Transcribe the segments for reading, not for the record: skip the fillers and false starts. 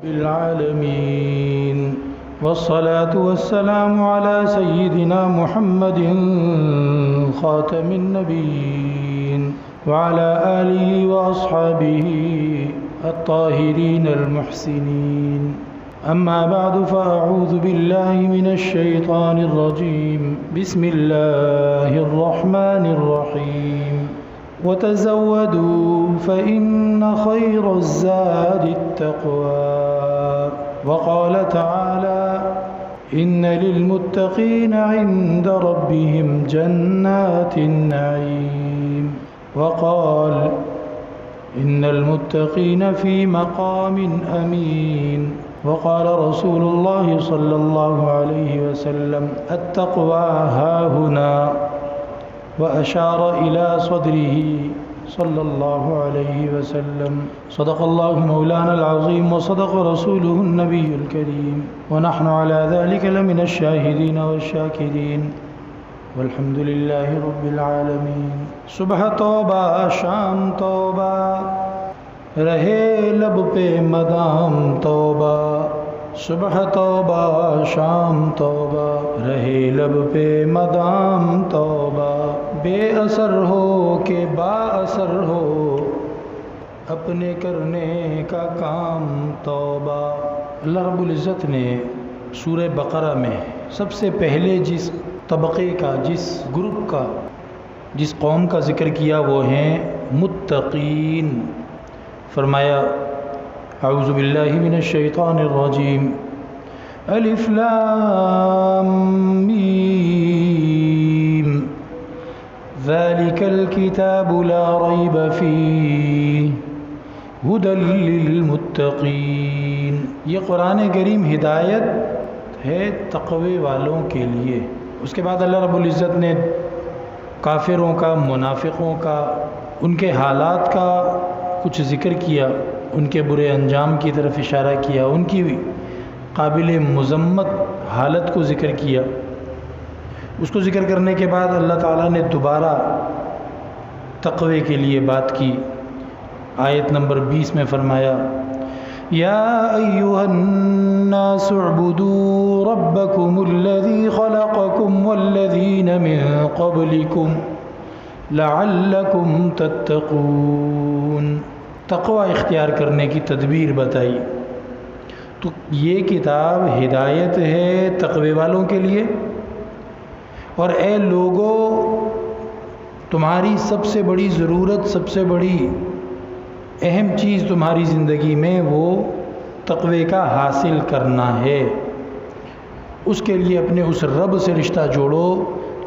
بالعالمين والصلاة والسلام على سيدنا محمد خاتم النبيين وعلى آله وأصحابه الطاهرين المحسنين. أما بعد فأعوذ بالله من الشيطان الرجيم. بسم الله الرحمن الرحيم. وتزودوا فإن خير الزاد التقوى. وقال تعالى: إن للمتقين عند ربهم جنات النعيم. وقال: إن المتقين في مقام أمين. وقال رسول الله صلى الله عليه وسلم: التقوى هاهنا، وأشار إلى صدره صلى الله عليه وسلم. صدق الله مولانا العظيم وصدق رسوله النبي الكريم، ونحن على ذلك لمن الشاهدين والشاكرين، والحمد لله رب العالمین. صبح توبہ شام توبہ، رہے لب پہ مدام توبہ. صبح توبہ شام توبہ، رہے لب پہ مدام توبہ. بے اثر ہو کہ با اثر ہو، اپنے کرنے کا کام توبہ. اللہ رب العزت نے سورہ بقرہ میں سب سے پہلے جس طبقے کا، جس گروپ کا، جس قوم کا ذکر کیا وہ ہیں متقین. فرمایا: اعوذ باللہ من الشیطان الرجیم. الف لام میم ذالک الکتاب لا ریب فیہ ھدی للمتقین. یہ قرآن کریم ہدایت ہے تقوی والوں کے لیے. اس کے بعد اللہ رب العزت نے کافروں کا، منافقوں کا، ان کے حالات کا کچھ ذکر کیا، ان کے برے انجام کی طرف اشارہ کیا، ان کی قابل مذمت حالت کو ذکر کیا. اس کو ذکر کرنے کے بعد اللہ تعالیٰ نے دوبارہ تقوی کے لیے بات کی. آیت نمبر 20 میں فرمایا: یا ایھا الناس اعبدوا ربکم الذی خلقکم والذین من قبلکم لعلکم تتقون. تقوی اختیار کرنے کی تدبیر بتائی. تو یہ کتاب ہدایت ہے تقوی والوں کے لیے. اور اے لوگو، تمہاری سب سے بڑی ضرورت، سب سے بڑی اہم چیز تمہاری زندگی میں وہ تقوی کا حاصل کرنا ہے. اس کے لیے اپنے اس رب سے رشتہ جوڑو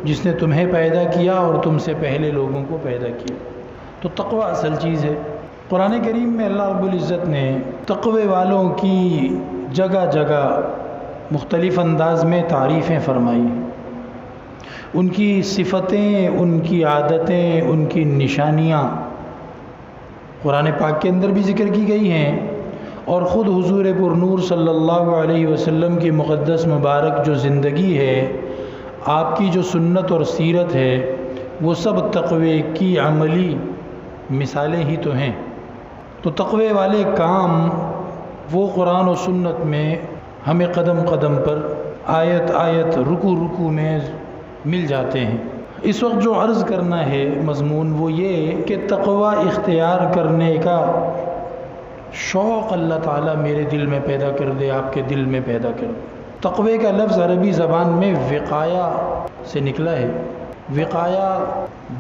جس نے تمہیں پیدا کیا اور تم سے پہلے لوگوں کو پیدا کیا. تو تقوی اصل چیز ہے. قرآن کریم میں اللہ رب العزت نے تقوی والوں کی جگہ جگہ مختلف انداز میں تعریفیں فرمائی. ان کی صفتیں، ان کی عادتیں، ان کی نشانیاں قرآن پاک کے اندر بھی ذکر کی گئی ہیں، اور خود حضور پر نور صلی اللہ علیہ وسلم کی مقدس مبارک جو زندگی ہے، آپ کی جو سنت اور سیرت ہے، وہ سب تقوی کی عملی مثالیں ہی تو ہیں. تو تقوی والے کام وہ قرآن و سنت میں ہمیں قدم قدم پر، آیت آیت، رکو رکو میں مل جاتے ہیں. اس وقت جو عرض کرنا ہے مضمون وہ یہ کہ تقوی اختیار کرنے کا شوق اللہ تعالیٰ میرے دل میں پیدا کر دے، آپ کے دل میں پیدا کر دے. تقوی کا لفظ عربی زبان میں وقایا سے نکلا ہے. وقایا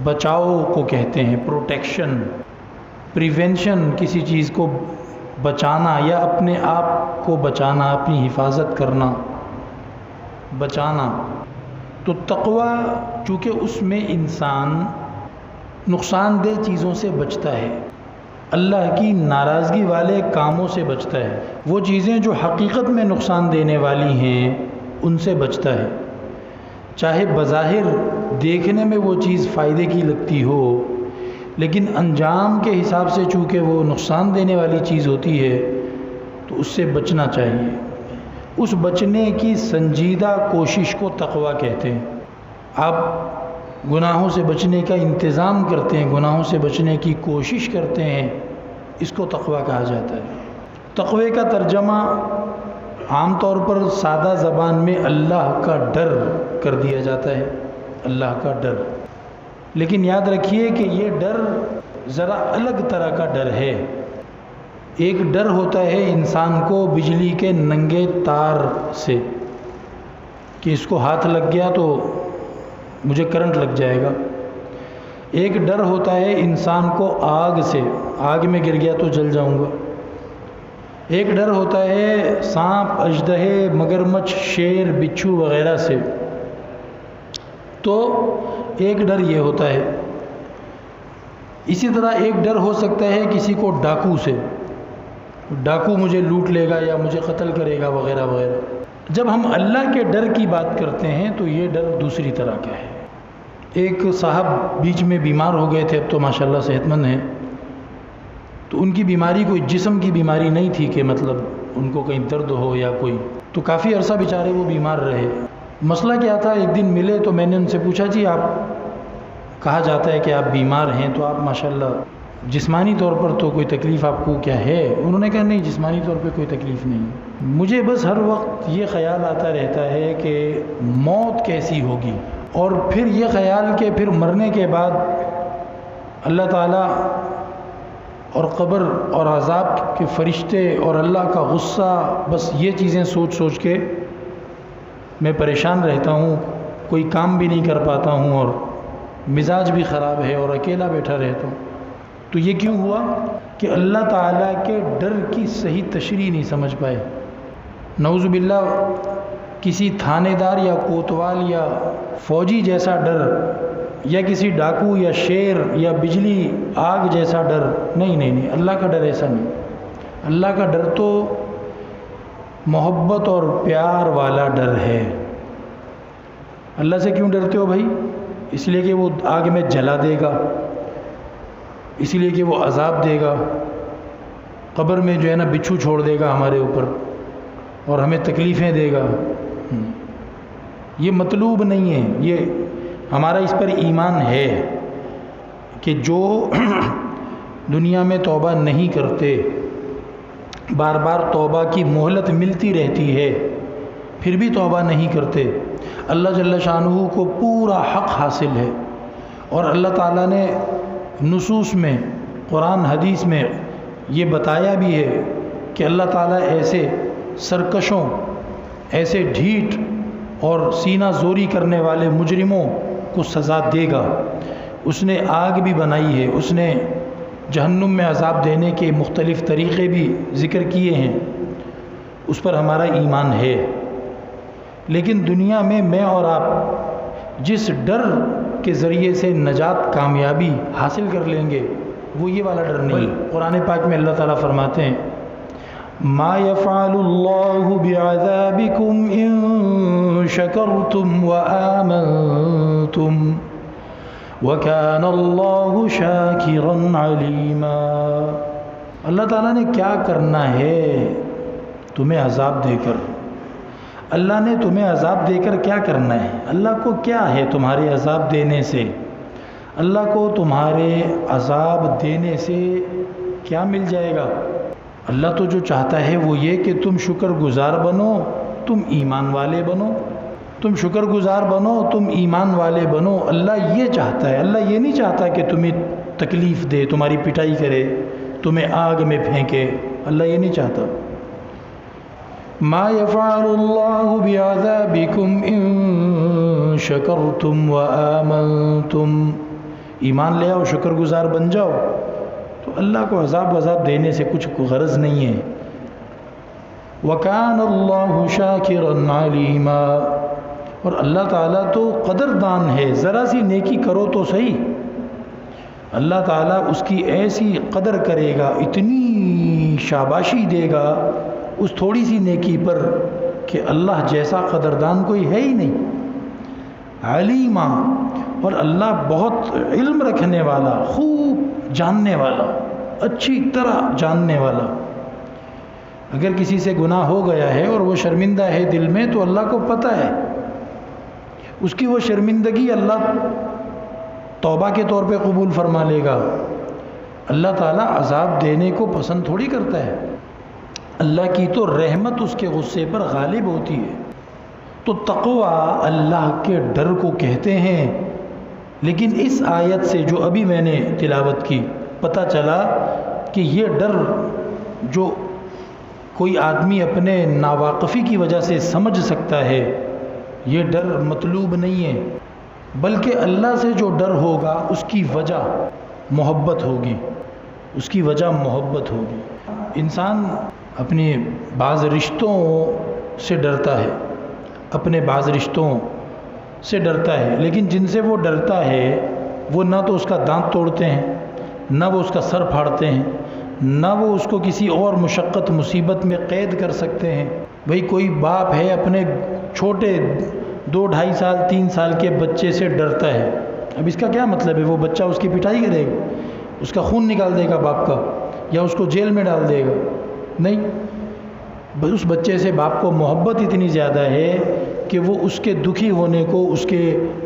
بچاؤ کو کہتے ہیں، پروٹیکشن، پریونشن، کسی چیز کو بچانا یا اپنے آپ کو بچانا، اپنی حفاظت کرنا، بچانا. تو تقوی چونکہ اس میں انسان نقصان دہ چیزوں سے بچتا ہے، اللہ کی ناراضگی والے کاموں سے بچتا ہے، وہ چیزیں جو حقیقت میں نقصان دینے والی ہیں ان سے بچتا ہے. چاہے بظاہر دیکھنے میں وہ چیز فائدے کی لگتی ہو، لیکن انجام کے حساب سے چونکہ وہ نقصان دینے والی چیز ہوتی ہے تو اس سے بچنا چاہیے. اس بچنے کی سنجیدہ کوشش کو تقوی کہتے ہیں. آپ گناہوں سے بچنے کا انتظام کرتے ہیں، گناہوں سے بچنے کی کوشش کرتے ہیں، اس کو تقوی کہا جاتا ہے. تقوی کا ترجمہ عام طور پر سادہ زبان میں اللہ کا ڈر کر دیا جاتا ہے، اللہ کا ڈر، لیکن یاد رکھیے کہ یہ ڈر ذرا الگ طرح کا ڈر ہے۔ ایک ڈر ہوتا ہے انسان کو بجلی کے ننگے تار سے، کہ اس کو ہاتھ لگ گیا تو مجھے کرنٹ لگ جائے گا۔ ایک ڈر ہوتا ہے انسان کو آگ سے، آگ میں گر گیا تو جل جاؤں گا۔ ایک ڈر ہوتا ہے سانپ، اژدہے، مگرمچھ، شیر، بچھو وغیرہ سے۔ تو ایک ڈر یہ ہوتا ہے۔ اسی طرح ایک ڈر ہو سکتا ہے کسی کو ڈاکو سے، ڈاکو مجھے لوٹ لے گا یا مجھے قتل کرے گا وغیرہ وغیرہ۔ جب ہم اللہ کے ڈر کی بات کرتے ہیں تو یہ ڈر دوسری طرح کا ہے۔ ایک صاحب بیچ میں بیمار ہو گئے تھے، اب تو ماشاءاللہ صحت مند ہیں، تو ان کی بیماری کوئی جسم کی بیماری نہیں تھی کہ مطلب ان کو کہیں درد ہو یا کوئی، تو کافی عرصہ بیچارے وہ بیمار رہے۔ مسئلہ کیا تھا، ایک دن ملے تو میں نے ان سے پوچھا جی آپ، کہا جاتا ہے کہ آپ بیمار ہیں تو آپ ماشاءاللہ جسمانی طور پر تو کوئی تکلیف آپ کو کیا ہے؟ انہوں نے کہا نہیں، جسمانی طور پہ کوئی تکلیف نہیں۔ مجھے بس ہر وقت یہ خیال آتا رہتا ہے کہ موت کیسی ہوگی، اور پھر یہ خیال کہ پھر مرنے کے بعد اللہ تعالیٰ اور قبر اور عذاب کے فرشتے اور اللہ کا غصہ، بس یہ چیزیں سوچ سوچ کے میں پریشان رہتا ہوں، کوئی کام بھی نہیں کر پاتا ہوں اور مزاج بھی خراب ہے اور اکیلا بیٹھا رہتا ہوں۔ تو یہ کیوں ہوا کہ اللہ تعالیٰ کے ڈر کی صحیح تشریح نہیں سمجھ پائے۔ نعوذ باللہ کسی تھانے دار یا کوتوال یا فوجی جیسا ڈر، یا کسی ڈاکو یا شیر یا بجلی آگ جیسا ڈر، نہیں، اللہ کا ڈر ایسا نہیں۔ اللہ کا ڈر تو محبت اور پیار والا ڈر ہے۔ اللہ سے کیوں ڈرتے ہو بھائی؟ اس لیے کہ وہ آگ میں جلا دے گا، اس لیے کہ وہ عذاب دے گا، قبر میں جو ہے نا بچھو چھوڑ دے گا ہمارے اوپر اور ہمیں تکلیفیں دے گا۔ یہ مطلوب نہیں ہے، یہ ہمارا اس پر ایمان ہے کہ جو دنیا میں توبہ نہیں کرتے، بار بار توبہ کی مہلت ملتی رہتی ہے، پھر بھی توبہ نہیں کرتے، اللہ جل شانہ کو پورا حق حاصل ہے۔ اور اللہ تعالیٰ نے نصوص میں، قرآن حدیث میں یہ بتایا بھی ہے کہ اللہ تعالیٰ ایسے سرکشوں، ایسے ڈھیٹ اور سینہ زوری کرنے والے مجرموں کو سزا دے گا۔ اس نے آگ بھی بنائی ہے، اس نے جہنم میں عذاب دینے کے مختلف طریقے بھی ذکر کیے ہیں، اس پر ہمارا ایمان ہے۔ لیکن دنیا میں اور آپ جس ڈر کے ذریعے سے نجات، کامیابی حاصل کر لیں گے، وہ یہ والا ڈر نہیں۔ قرآن پاک میں اللہ تعالیٰ فرماتے ہیں ما يفعل الله بعذابكم ان شكرتم وآمنتم وكان الله شاكرا عليما۔ اللہ تعالیٰ نے کیا کرنا ہے تمہیں عذاب دے کر؟ اللہ نے تمہیں عذاب دے کر کیا کرنا ہے؟ اللہ کو کیا ہے تمہارے عذاب دینے سے؟ اللہ کو تمہارے عذاب دینے سے کیا مل جائے گا؟ اللہ تو جو چاہتا ہے وہ یہ کہ تم شکر گزار بنو، تم ایمان والے بنو، تم شکر گزار بنو، تم ایمان والے بنو۔ اللہ یہ چاہتا ہے، اللہ یہ نہیں چاہتا کہ تمہیں تکلیف دے، تمہاری پٹائی کرے، تمہیں آگ میں پھینکے، اللہ یہ نہیں چاہتا۔ ما يفعل الله بعذابكم ان شکرتم وآمنتم، ایمان لے آؤ، شکر گزار بن جاؤ، تو اللہ کو عذاب دینے سے کچھ غرض نہیں ہے۔ وَكَانَ اللَّهُ شَاكِرًا عَلِيمًا، اور اللہ تعالیٰ تو قدردان ہے، ذرا سی نیکی کرو تو صحیح، اللہ تعالیٰ اس کی ایسی قدر کرے گا، اتنی شاباشی دے گا اس تھوڑی سی نیکی پر کہ اللہ جیسا قدردان کوئی ہے ہی نہیں۔ علیمہ، اور اللہ بہت علم رکھنے والا، خوب جاننے والا، اچھی طرح جاننے والا۔ اگر کسی سے گناہ ہو گیا ہے اور وہ شرمندہ ہے دل میں، تو اللہ کو پتہ ہے اس کی وہ شرمندگی اللہ توبہ کے طور پہ قبول فرما لے گا۔ اللہ تعالیٰ عذاب دینے کو پسند تھوڑی کرتا ہے۔ اللہ کی تو رحمت اس کے غصے پر غالب ہوتی ہے۔ تو تقوی اللہ کے ڈر کو کہتے ہیں۔ لیکن اس آیت سے جو ابھی میں نے تلاوت کی پتہ چلا کہ یہ ڈر جو کوئی آدمی اپنے ناواقفی کی وجہ سے سمجھ سکتا ہے، یہ ڈر مطلوب نہیں ہے، بلکہ اللہ سے جو ڈر ہوگا اس کی وجہ محبت ہوگی، اس کی وجہ محبت ہوگی۔ انسان اپنے بعض رشتوں سے ڈرتا ہے، اپنے بعض رشتوں سے ڈرتا ہے، لیکن جن سے وہ ڈرتا ہے وہ نہ تو اس کا دانت توڑتے ہیں، نہ وہ اس کا سر پھاڑتے ہیں، نہ وہ اس کو کسی اور مشقت مصیبت میں قید کر سکتے ہیں۔ بھئی کوئی باپ ہے اپنے چھوٹے 2 ڈھائی سال 3 سال کے بچے سے ڈرتا ہے، اب اس کا کیا مطلب ہے؟ وہ بچہ اس کی پٹائی کرے گا، اس کا خون نکال دے گا باپ کا، یا اس کو جیل میں ڈال دے گا؟ نہیں، اس بچے سے باپ کو محبت اتنی زیادہ ہے کہ وہ اس کے دکھی ہونے کو، اس کے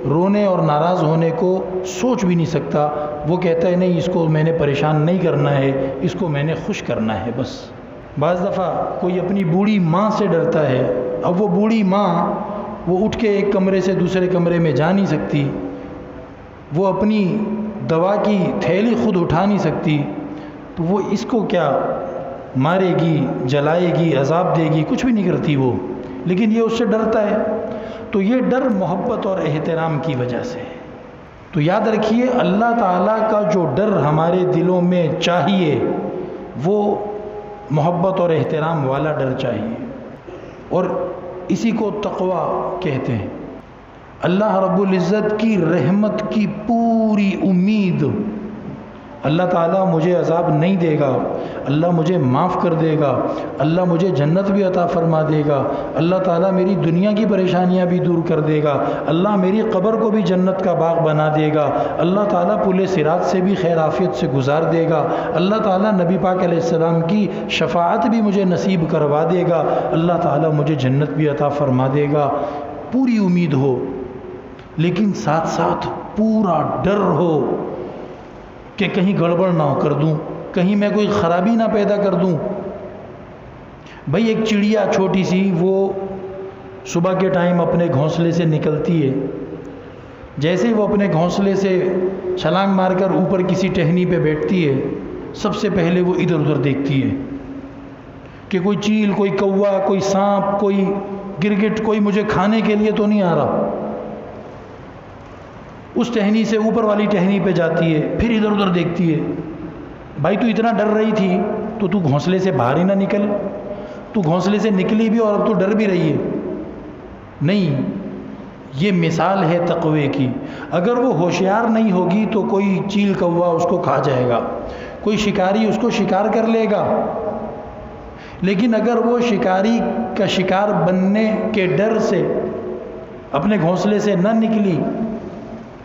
رونے اور ناراض ہونے کو سوچ بھی نہیں سکتا۔ وہ کہتا ہے نہیں، اس کو میں نے پریشان نہیں کرنا ہے، اس کو میں نے خوش کرنا ہے بس۔ بعض دفعہ کوئی اپنی بوڑھی ماں سے ڈرتا ہے، اب وہ بوڑھی ماں وہ اٹھ کے ایک کمرے سے دوسرے کمرے میں جا نہیں سکتی، وہ اپنی دوا کی تھیلی خود اٹھا نہیں سکتی، تو وہ اس کو کیا مارے گی، جلائے گی، عذاب دے گی؟ کچھ بھی نہیں کرتی وہ، لیکن یہ اس سے ڈرتا ہے۔ تو یہ ڈر محبت اور احترام کی وجہ سے ہے۔ تو یاد رکھیے، اللہ تعالیٰ کا جو ڈر ہمارے دلوں میں چاہیے وہ محبت اور احترام والا ڈر چاہیے، اور اسی کو تقوی کہتے ہیں۔ اللہ رب العزت کی رحمت کی پوری امید، اللہ تعالیٰ مجھے عذاب نہیں دے گا، اللہ مجھے معاف کر دے گا، اللہ مجھے جنت بھی عطا فرما دے گا، اللہ تعالیٰ میری دنیا کی پریشانیاں بھی دور کر دے گا، اللہ میری قبر کو بھی جنت کا باغ بنا دے گا، اللہ تعالیٰ پل صراط سے بھی خیر عافیت سے گزار دے گا، اللہ تعالیٰ نبی پاک علیہ السلام کی شفاعت بھی مجھے نصیب کروا دے گا، اللہ تعالیٰ مجھے جنت بھی عطا فرما دے گا، پوری امید ہو، لیکن ساتھ ساتھ پورا ڈر ہو کہ کہیں گڑبڑ نہ کر دوں، کہیں میں کوئی خرابی نہ پیدا کر دوں۔ بھئی ایک چڑیا چھوٹی سی، وہ صبح کے ٹائم اپنے گھونسلے سے نکلتی ہے، جیسے ہی وہ اپنے گھونسلے سے چھلانگ مار کر اوپر کسی ٹہنی پہ بیٹھتی ہے، سب سے پہلے وہ ادھر ادھر دیکھتی ہے کہ کوئی چیل، کوئی کوا، کوئی سانپ، کوئی گرگٹ، کوئی مجھے کھانے کے لیے تو نہیں آ رہا۔ اس ٹہنی سے اوپر والی ٹہنی پہ جاتی ہے، پھر ادھر ادھر دیکھتی ہے۔ بھائی تو اتنا ڈر رہی تھی تو گھونسلے سے باہر ہی نہ نکل، تو گھونسلے سے نکلی بھی اور اب تو ڈر بھی رہی ہے۔ نہیں، یہ مثال ہے تقوی کی۔ اگر وہ ہوشیار نہیں ہوگی تو کوئی چیل کوا اس کو کھا جائے گا، کوئی شکاری اس کو شکار کر لے گا، لیکن اگر وہ شکاری کا شکار بننے کے ڈر سے اپنے گھونسلے سے نہ نکلی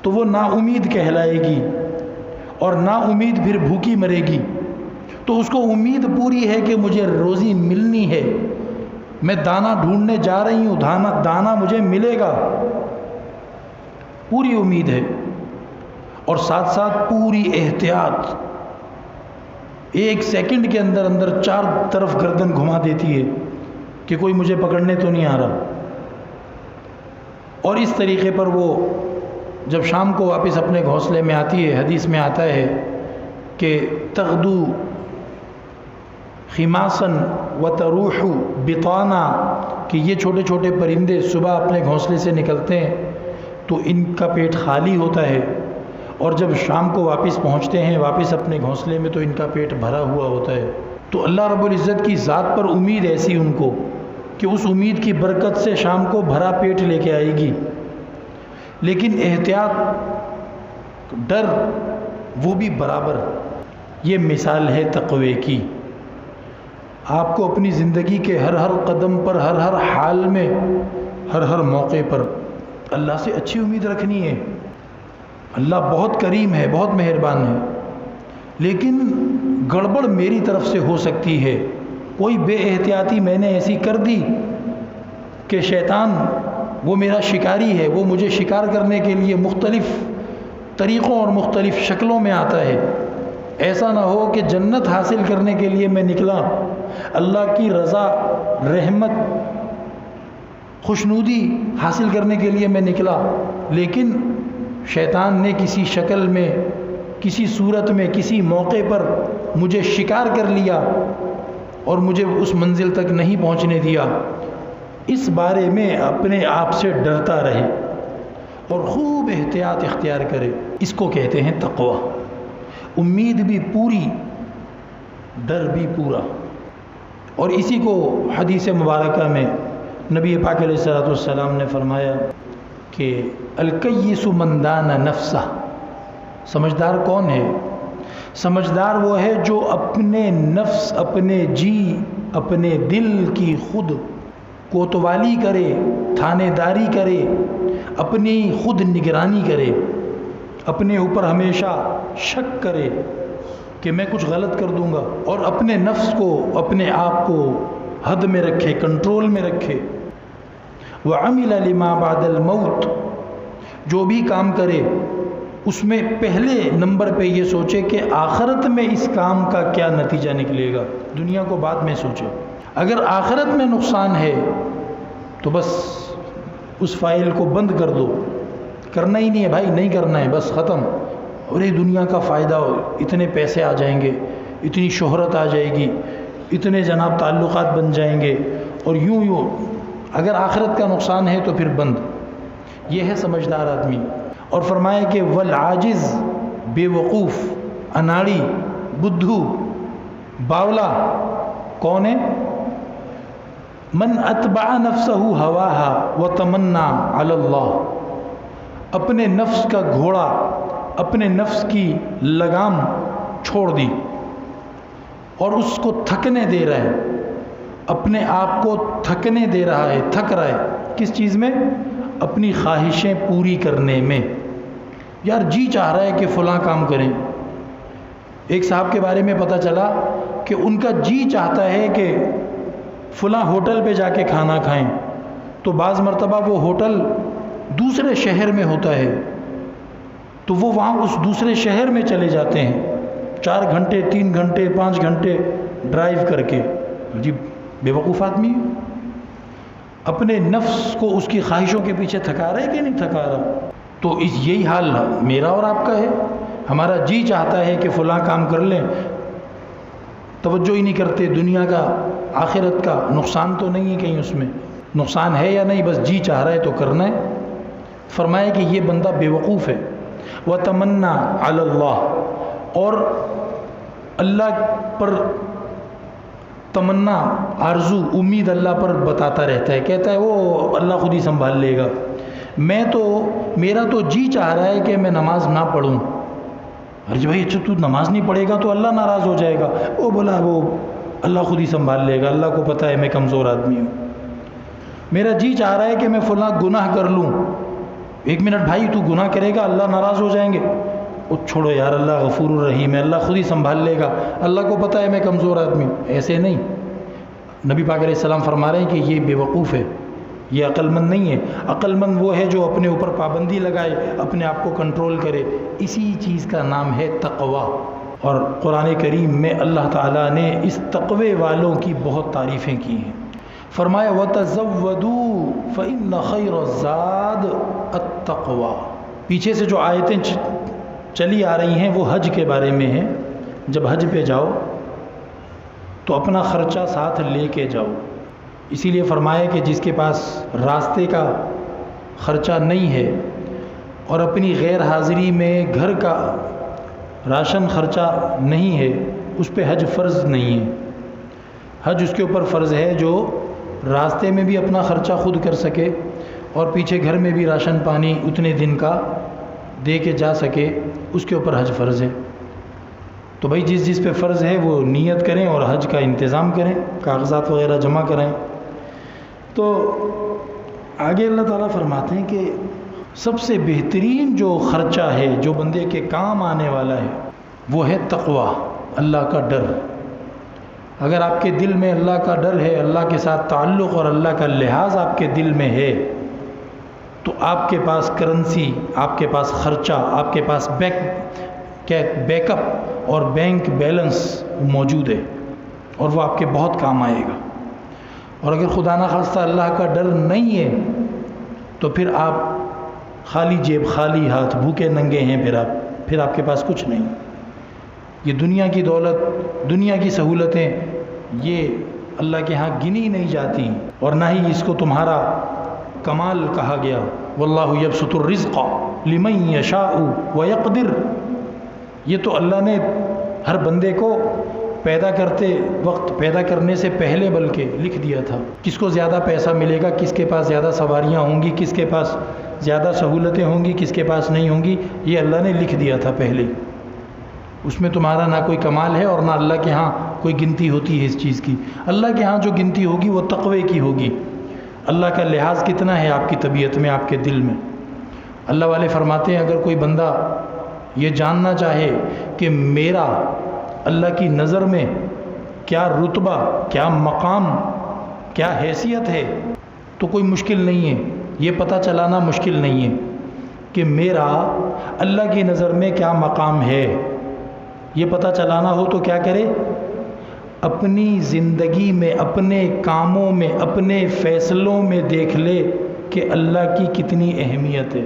تو وہ نا امید کہلائے گی، اور نا امید پھر بھوکی مرے گی۔ تو اس کو امید پوری ہے کہ مجھے روزی ملنی ہے، میں دانہ ڈھونڈنے جا رہی ہوں، دانہ مجھے ملے گا، پوری امید ہے، اور ساتھ ساتھ پوری احتیاط۔ ایک سیکنڈ کے اندر اندر 4 طرف گردن گھما دیتی ہے کہ کوئی مجھے پکڑنے تو نہیں آ رہا۔ اور اس طریقے پر وہ جب شام کو واپس اپنے گھونسلے میں آتی ہے، حدیث میں آتا ہے کہ تغدو خماسن وتروح بطانا، کہ یہ چھوٹے چھوٹے پرندے صبح اپنے گھونسلے سے نکلتے ہیں تو ان کا پیٹ خالی ہوتا ہے، اور جب شام کو واپس پہنچتے ہیں واپس اپنے گھونسلے میں تو ان کا پیٹ بھرا ہوا ہوتا ہے۔ تو اللہ رب العزت کی ذات پر امید ایسی ان کو کہ اس امید کی برکت سے شام کو بھرا پیٹ لے کے آئے گی۔ لیکن احتیاط، ڈر، وہ بھی برابر۔ یہ مثال ہے تقوی کی۔ آپ کو اپنی زندگی کے ہر ہر قدم پر، ہر ہر حال میں، ہر ہر موقع پر اللہ سے اچھی امید رکھنی ہے۔ اللہ بہت کریم ہے، بہت مہربان ہے، لیکن گڑبڑ میری طرف سے ہو سکتی ہے۔ کوئی بے احتیاطی میں نے ایسی کر دی کہ شیطان وہ میرا شکاری ہے، وہ مجھے شکار کرنے کے لیے مختلف طریقوں اور مختلف شکلوں میں آتا ہے۔ ایسا نہ ہو کہ جنت حاصل کرنے کے لیے میں نکلا اللہ کی رضا، رحمت، خوشنودی حاصل کرنے کے لیے میں نکلا، لیکن شیطان نے کسی شکل میں، کسی صورت میں، کسی موقع پر مجھے شکار کر لیا اور مجھے اس منزل تک نہیں پہنچنے دیا۔ اس بارے میں اپنے آپ سے ڈرتا رہے اور خوب احتیاط اختیار کرے۔ اس کو کہتے ہیں تقوی۔ امید بھی پوری، ڈر بھی پورا۔ اور اسی کو حدیث مبارکہ میں نبی پاک علیہ الصلوۃ والسلام نے فرمایا کہ الکیس من دان نفسہ، سمجھدار کون ہے؟ سمجھدار وہ ہے جو اپنے نفس، اپنے جی، اپنے دل کی خود کوتوالی کرے، تھانے داری کرے، اپنی خود نگرانی کرے، اپنے اوپر ہمیشہ شک کرے کہ میں کچھ غلط کر دوں گا، اور اپنے نفس کو، اپنے آپ کو حد میں رکھے، کنٹرول میں رکھے۔ وَعَمِلَ لِمَا بَعْدَ الْمَوْتِ، جو بھی کام کرے اس میں پہلے نمبر پہ یہ سوچے کہ آخرت میں اس کام کا کیا نتیجہ نکلے گا، دنیا کو بعد میں سوچے۔ اگر آخرت میں نقصان ہے تو بس اس فائل کو بند کر دو، کرنا ہی نہیں ہے بھائی، نہیں کرنا ہے، بس ختم۔ اور یہ دنیا کا فائدہ ہو، اتنے پیسے آ جائیں گے، اتنی شہرت آ جائے گی، اتنے جناب تعلقات بن جائیں گے، اور یوں یوں۔ اگر آخرت کا نقصان ہے تو پھر بند۔ یہ ہے سمجھدار آدمی۔ اور فرمایا کہ والعاجز، بے وقوف، اناڑی، بدھو، باولا کون ہے؟ من اتبع نفسہ ہواہا وتمنا علی اللہ، اپنے نفس کا گھوڑا، اپنے نفس کی لگام چھوڑ دی اور اس کو تھکنے دے رہا ہے، اپنے آپ کو تھکنے دے رہا ہے، تھک رہا ہے کس چیز میں؟ اپنی خواہشیں پوری کرنے میں۔ یار جی چاہ رہا ہے کہ فلاں کام کریں۔ ایک صاحب کے بارے میں پتہ چلا کہ ان کا جی چاہتا ہے کہ فلاں ہوٹل پہ جا کے کھانا کھائیں، تو بعض مرتبہ وہ ہوٹل دوسرے شہر میں ہوتا ہے، تو وہ وہاں اس دوسرے شہر میں چلے جاتے ہیں، 4 گھنٹے 3 گھنٹے 5 گھنٹے ڈرائیو کر کے۔ جی بے وقوف آدمی اپنے نفس کو اس کی خواہشوں کے پیچھے تھکا رہا ہے کہ نہیں تھکا رہا؟ تو یہی حال میرا اور آپ کا ہے۔ ہمارا جی چاہتا ہے کہ فلاں کام کر لیں، توجہ ہی نہیں کرتے، دنیا کا، آخرت کا نقصان تو نہیں ہے کہیں، اس میں نقصان ہے یا نہیں، بس جی چاہ رہا ہے تو کرنا ہے۔ فرمایا کہ یہ بندہ بے وقوف ہے۔ وَتَمَنَّا عَلَى اللَّهِ، اور اللہ پر تمنا، آرزو، امید اللہ پر بتاتا رہتا ہے، کہتا ہے وہ اللہ خود ہی سنبھال لے گا، میرا تو جی چاہ رہا ہے کہ میں نماز نہ پڑھوں۔ ارے بھائی اچھا تو نماز نہیں پڑھے گا تو اللہ ناراض ہو جائے گا۔ وہ بولا وہ اللہ خود ہی سنبھال لے گا، اللہ کو پتہ ہے میں کمزور آدمی ہوں۔ میرا جی چاہ رہا ہے کہ میں فلاں گناہ کر لوں۔ 1 منٹ بھائی، تو گناہ کرے گا اللہ ناراض ہو جائیں گے؟ وہ چھوڑو یار، اللہ غفور الرحیم ہے، اللہ خود ہی سنبھال لے گا، اللہ کو پتہ ہے میں کمزور آدمی ہوں۔ ایسے نہیں، نبی پاک علیہ السلام فرما رہے ہیں کہ یہ بے وقوف ہے، یہ عقل مند نہیں ہے۔ عقل مند وہ ہے جو اپنے اوپر پابندی لگائے، اپنے آپ کو کنٹرول کرے۔ اسی چیز کا نام ہے تقوی۔ اور قرآن کریم میں اللہ تعالیٰ نے اس تقوی والوں کی بہت تعریفیں کی ہیں۔ فرمایا وَتَزَوَّدُوا فَإِنَّ خَيْرَ الزَّادِ التَّقْوَى۔ پیچھے سے جو آیتیں چلی آ رہی ہیں وہ حج کے بارے میں ہیں۔ جب حج پہ جاؤ تو اپنا خرچہ ساتھ لے کے جاؤ۔ اسی لیے فرمایا کہ جس کے پاس راستے کا خرچہ نہیں ہے اور اپنی غیر حاضری میں گھر کا راشن خرچہ نہیں ہے، اس پہ حج فرض نہیں ہے۔ حج اس کے اوپر فرض ہے جو راستے میں بھی اپنا خرچہ خود کر سکے اور پیچھے گھر میں بھی راشن پانی اتنے دن کا دے کے جا سکے، اس کے اوپر حج فرض ہے۔ تو بھائی جس پہ فرض ہے وہ نیت کریں اور حج کا انتظام کریں، کاغذات وغیرہ جمع کریں۔ تو آگے اللہ تعالیٰ فرماتے ہیں کہ سب سے بہترین جو خرچہ ہے، جو بندے کے کام آنے والا ہے، وہ ہے تقوی، اللہ کا ڈر۔ اگر آپ کے دل میں اللہ کا ڈر ہے، اللہ کے ساتھ تعلق اور اللہ کا لحاظ آپ کے دل میں ہے، تو آپ کے پاس کرنسی، آپ کے پاس خرچہ، آپ کے پاس بیک اپ اور بینک بیلنس موجود ہے، اور وہ آپ کے بہت کام آئے گا۔ اور اگر خدا نخواستہ اللہ کا ڈر نہیں ہے تو پھر آپ خالی جیب خالی ہاتھ بھوکے ننگے ہیں، پھر آپ کے پاس کچھ نہیں۔ یہ دنیا کی دولت، دنیا کی سہولتیں، یہ اللہ کے ہاں گنی نہیں جاتی، اور نہ ہی اس کو تمہارا کمال کہا گیا۔ واللہ یبسط الرزق لمن یشاء ویقدر، یہ تو اللہ نے ہر بندے کو پیدا کرتے وقت، پیدا کرنے سے پہلے بلکہ لکھ دیا تھا کس کو زیادہ پیسہ ملے گا، کس کے پاس زیادہ سواریاں ہوں گی، کس کے پاس زیادہ سہولتیں ہوں گی، کس کے پاس نہیں ہوں گی، یہ اللہ نے لکھ دیا تھا پہلے۔ اس میں تمہارا نہ کوئی کمال ہے اور نہ اللہ کے ہاں کوئی گنتی ہوتی ہے اس چیز کی۔ اللہ کے ہاں جو گنتی ہوگی وہ تقوی کی ہوگی۔ اللہ کا لحاظ کتنا ہے آپ کی طبیعت میں، آپ کے دل میں۔ اللہ والے فرماتے ہیں اگر کوئی بندہ یہ جاننا چاہے کہ میرا اللہ کی نظر میں کیا رتبہ، کیا مقام، کیا حیثیت ہے، تو کوئی مشکل نہیں ہے، یہ پتہ چلانا مشکل نہیں ہے کہ میرا اللہ کی نظر میں کیا مقام ہے۔ یہ پتہ چلانا ہو تو کیا کرے؟ اپنی زندگی میں، اپنے کاموں میں، اپنے فیصلوں میں دیکھ لے کہ اللہ کی کتنی اہمیت ہے۔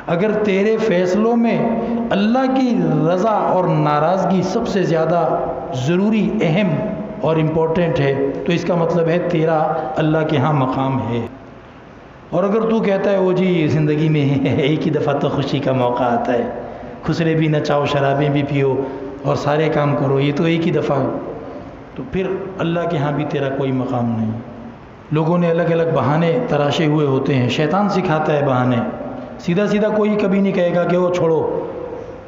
اگر تیرے فیصلوں میں اللہ کی رضا اور ناراضگی سب سے زیادہ ضروری، اہم اور امپورٹنٹ ہے تو اس کا مطلب ہے تیرا اللہ کے ہاں مقام ہے۔ اور اگر تو کہتا ہے وہ جی زندگی میں ایک ہی دفعہ تو خوشی کا موقع آتا ہے، خسرے بھی نچاؤ، شرابیں بھی پیو اور سارے کام کرو، یہ تو ایک ہی دفعہ، تو پھر اللہ کے ہاں بھی تیرا کوئی مقام نہیں۔ لوگوں نے الگ الگ بہانے تراشے ہوئے ہوتے ہیں، شیطان سکھاتا ہے بہانے۔ سیدھا سیدھا کوئی کبھی نہیں کہے گا کہ وہ چھوڑو،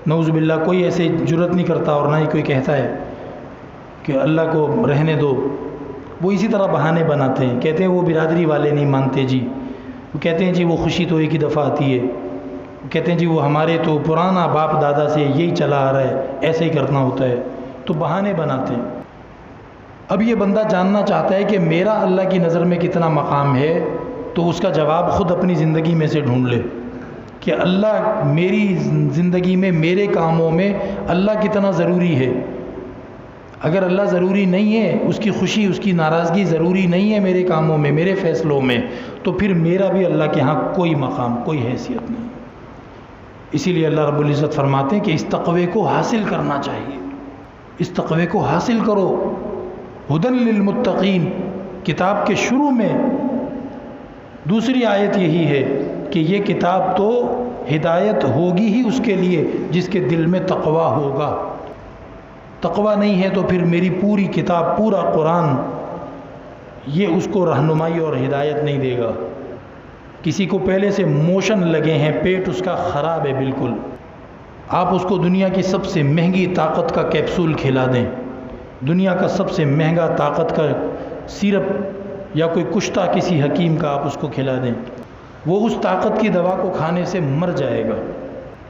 نعوذ باللہ، کوئی ایسے جرت نہیں کرتا، اور نہ ہی کوئی کہتا ہے کہ اللہ کو رہنے دو۔ وہ اسی طرح بہانے بناتے ہیں، کہتے ہیں وہ برادری والے نہیں مانتے جی، وہ کہتے ہیں جی وہ خوشی تو ایک ہی دفعہ آتی ہے، وہ کہتے ہیں جی وہ ہمارے تو پرانا باپ دادا سے یہی چلا آ رہا ہے، ایسے ہی کرنا ہوتا ہے، تو بہانے بناتے ہیں۔ اب یہ بندہ جاننا چاہتا ہے کہ میرا اللہ کی نظر میں کتنا مقام ہے، تو اس کا جواب خود اپنی زندگی میں سے ڈھونڈ لے کہ اللہ میری زندگی میں، میرے کاموں میں اللہ کتنا ضروری ہے۔ اگر اللہ ضروری نہیں ہے، اس کی خوشی، اس کی ناراضگی ضروری نہیں ہے میرے کاموں میں، میرے فیصلوں میں، تو پھر میرا بھی اللہ کے ہاں کوئی مقام، کوئی حیثیت نہیں۔ اسی لیے اللہ رب العزت فرماتے ہیں کہ اس تقوی کو حاصل کرنا چاہیے، اس تقوی کو حاصل کرو۔ ہدی للمتقین کتاب کے شروع میں دوسری آیت یہی ہے کہ یہ کتاب تو ہدایت ہوگی ہی اس کے لیے جس کے دل میں تقوی ہوگا۔ تقوی نہیں ہے تو پھر میری پوری کتاب، پورا قرآن، یہ اس کو رہنمائی اور ہدایت نہیں دے گا۔ کسی کو پہلے سے موشن لگے ہیں، پیٹ اس کا خراب ہے بالکل، آپ اس کو دنیا کی سب سے مہنگی طاقت کا کیپسول کھلا دیں، دنیا کا سب سے مہنگا طاقت کا سیرپ یا کوئی کشتہ کسی حکیم کا آپ اس کو کھلا دیں، وہ اس طاقت کی دوا کو کھانے سے مر جائے گا۔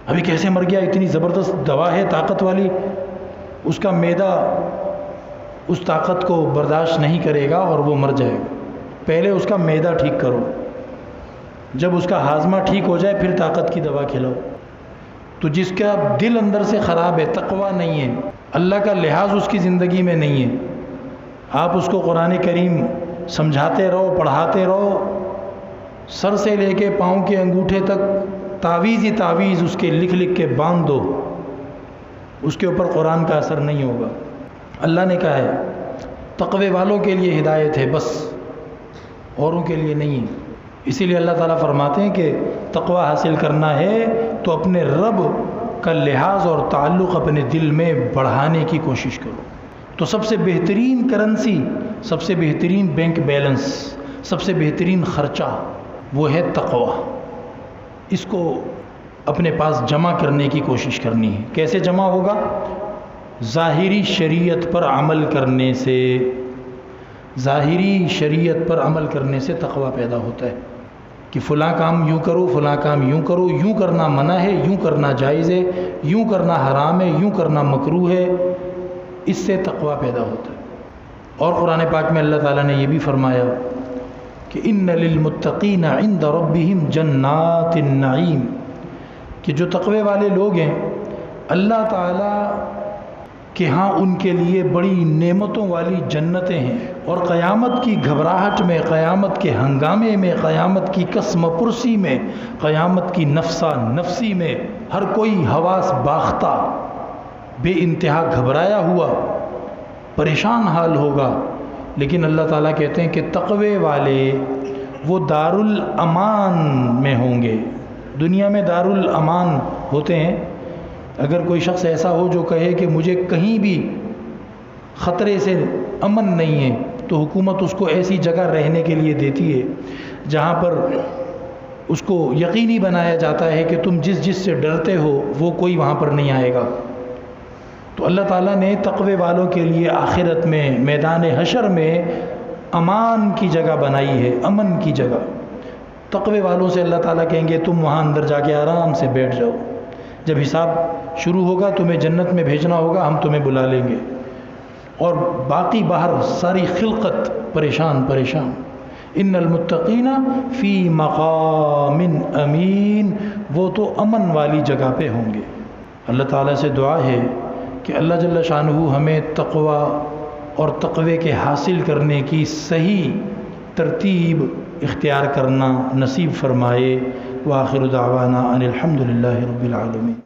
ابھی کیسے مر گیا؟ اتنی زبردست دوا ہے طاقت والی، اس کا معدہ اس طاقت کو برداشت نہیں کرے گا اور وہ مر جائے گا۔ پہلے اس کا معدہ ٹھیک کرو، جب اس کا ہاضمہ ٹھیک ہو جائے پھر طاقت کی دوا کھلاؤ۔ تو جس کا دل اندر سے خراب ہے، تقوی نہیں ہے، اللہ کا لحاظ اس کی زندگی میں نہیں ہے، آپ اس کو قرآن کریم سمجھاتے رہو، پڑھاتے رہو، سر سے لے کے پاؤں کے انگوٹھے تک تعویذ ہی تعویذ اس کے لکھ لکھ کے باندھ دو، اس کے اوپر قرآن کا اثر نہیں ہوگا۔ اللہ نے کہا ہے تقوی والوں کے لیے ہدایت ہے، بس اوروں کے لیے نہیں ہے۔ اسی لیے اللہ تعالیٰ فرماتے ہیں کہ تقوی حاصل کرنا ہے تو اپنے رب کا لحاظ اور تعلق اپنے دل میں بڑھانے کی کوشش کرو۔ تو سب سے بہترین کرنسی، سب سے بہترین بینک بیلنس، سب سے بہترین خرچہ وہ ہے تقوی۔ اس کو اپنے پاس جمع کرنے کی کوشش کرنی ہے۔ کیسے جمع ہوگا؟ ظاہری شریعت پر عمل کرنے سے، ظاہری شریعت پر عمل کرنے سے تقوی پیدا ہوتا ہے کہ فلاں کام یوں کرو، فلاں کام یوں کرو، یوں کرنا منع ہے، یوں کرنا جائز ہے، یوں کرنا حرام ہے، یوں کرنا مکروہ ہے، اس سے تقوی پیدا ہوتا ہے۔ اور قرآن پاک میں اللہ تعالیٰ نے یہ بھی فرمایا کہ ان للمتقین عند ربہم جنات النعیم، کہ جو تقوی والے لوگ ہیں اللہ تعالیٰ کہ ہاں ان کے لیے بڑی نعمتوں والی جنتیں ہیں، اور قیامت کی گھبراہٹ میں، قیامت کے ہنگامے میں، قیامت کی قسم پرسی میں، قیامت کی نفسا نفسی میں ہر کوئی حواس باختہ، بے انتہا گھبرایا ہوا، پریشان حال ہوگا. لیکن اللہ تعالیٰ کہتے ہیں کہ تقوی والے وہ دارالامان میں ہوں گے. دنیا میں دارالامان ہوتے ہیں. اگر کوئی شخص ایسا ہو جو کہے کہ مجھے کہیں بھی خطرے سے امن نہیں ہے، تو حکومت اس کو ایسی جگہ رہنے کے لیے دیتی ہے جہاں پر اس کو یقینی بنایا جاتا ہے کہ تم جس سے ڈرتے ہو وہ کوئی وہاں پر نہیں آئے گا. تو اللہ تعالیٰ نے تقوی والوں کے لیے آخرت میں میدان حشر میں امان کی جگہ بنائی ہے، امن کی جگہ. تقوی والوں سے اللہ تعالیٰ کہیں گے تم وہاں اندر جا کے آرام سے بیٹھ جاؤ، جب حساب شروع ہوگا تمہیں جنت میں بھیجنا ہوگا، ہم تمہیں بلا لیں گے. اور باقی باہر ساری خلقت پریشان. ان المتقین فی مقام امین، وہ تو امن والی جگہ پہ ہوں گے. اللہ تعالیٰ سے دعا ہے کہ اللہ جل شانہ ہمیں تقوی اور تقوی کے حاصل کرنے کی صحیح ترتیب اختیار کرنا نصیب فرمائے. وآخر دعوانا ان الحمد للہ رب العالمین.